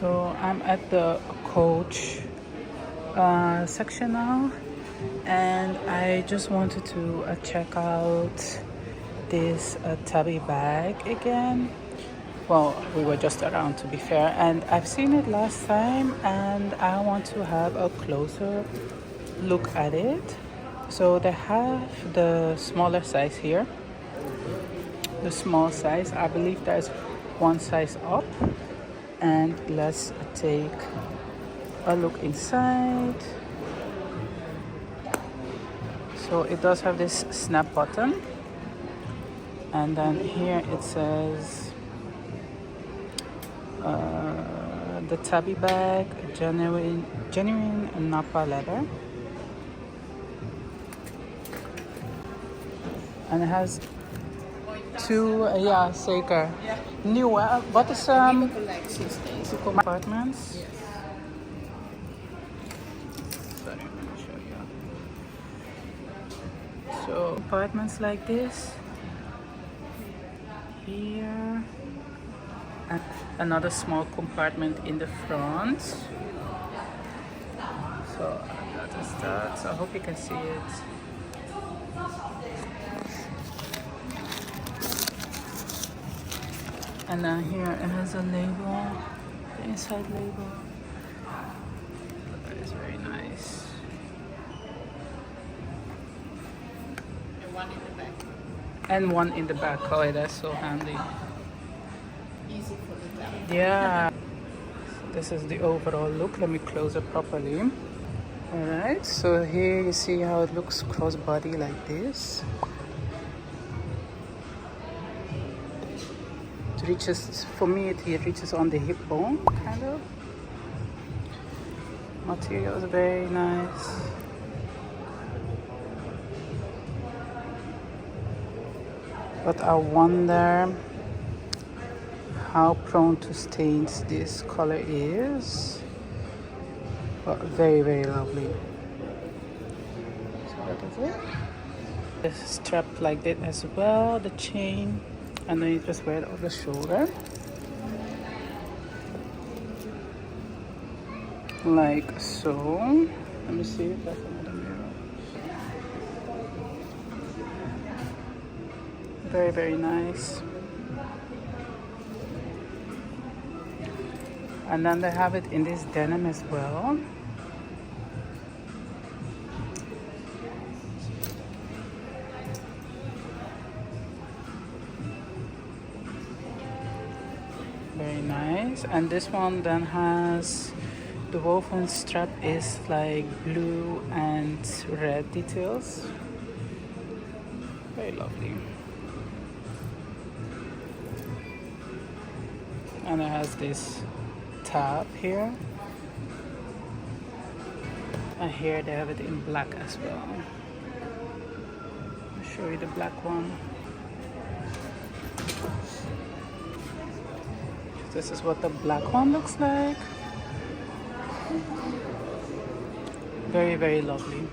So I'm at the Coach section now, and I just wanted to check out this Tabby bag again. Well, we were just around, to be fair, and I've seen it last time and I want to have a closer look at it. So they have the smaller size here, the small size. I believe there's one size up, and let's take a look inside. So it does have this snap button, and then here it says the Tabby bag, genuine Nappa leather, and it has two zeker nieuwe. Wat is compartments? Yes. Sorry, let me show you. So compartments like this here, and another small compartment in the front. So that is that. So I hope you can see it. And then here it has a label, the inside label. That is very nice. And one in the back. And one in the back. Oh, that's so handy. Easy for the tab. Yeah. So this is the overall look. Let me close it properly. Alright, so here you see how it looks crossbody like this. It reaches, for me it reaches on the hip bone, kind of. Material is very nice. But I wonder how prone to stains this color is. But very, very lovely. So that is it. It's strapped like that as well, the chain. And then you just wear it over the shoulder. Like so. Let me see if that's another mirror. Very, very nice. And then they have it in this denim as well. Very nice. And this one then has the woven strap is like blue and red details. Very lovely. And it has this tab here. And here they have it in black as well. I'll show you the black one. This is what the black one looks like. Very, very lovely.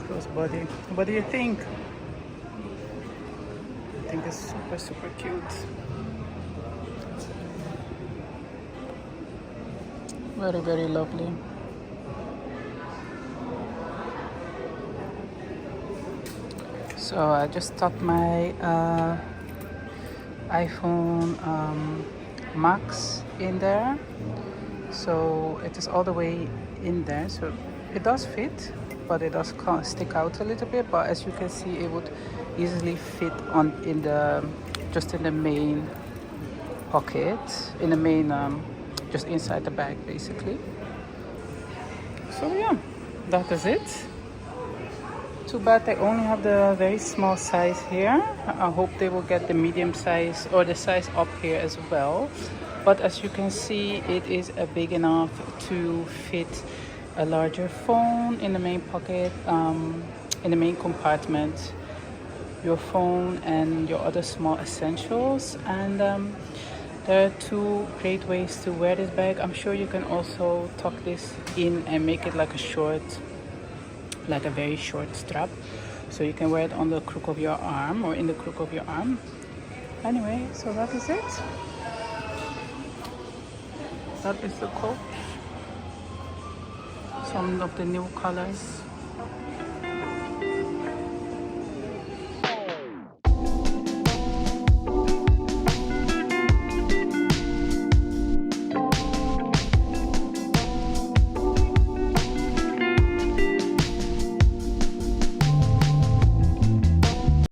Crossbody. What do you think? I think it's super, super cute. Very, very lovely. So I just tucked my iPhone Max in there, so it is all the way in there. So it does fit, but it does stick out a little bit. But as you can see, it would easily fit on in the just in the main pocket, in the main just inside the bag, basically. So yeah, that is it. Too bad they only have the very small size here. I hope they will get the medium size or the size up here as well. But as you can see, it is big enough to fit a larger phone in the main pocket, in the main compartment, your phone and your other small essentials. And there are two great ways to wear this bag. I'm sure you can also tuck this in and make it like a short like a very short strap, so you can wear it on the crook of your arm or in the crook of your arm. Anyway, so that is it. That is the coat. Some of the new colors.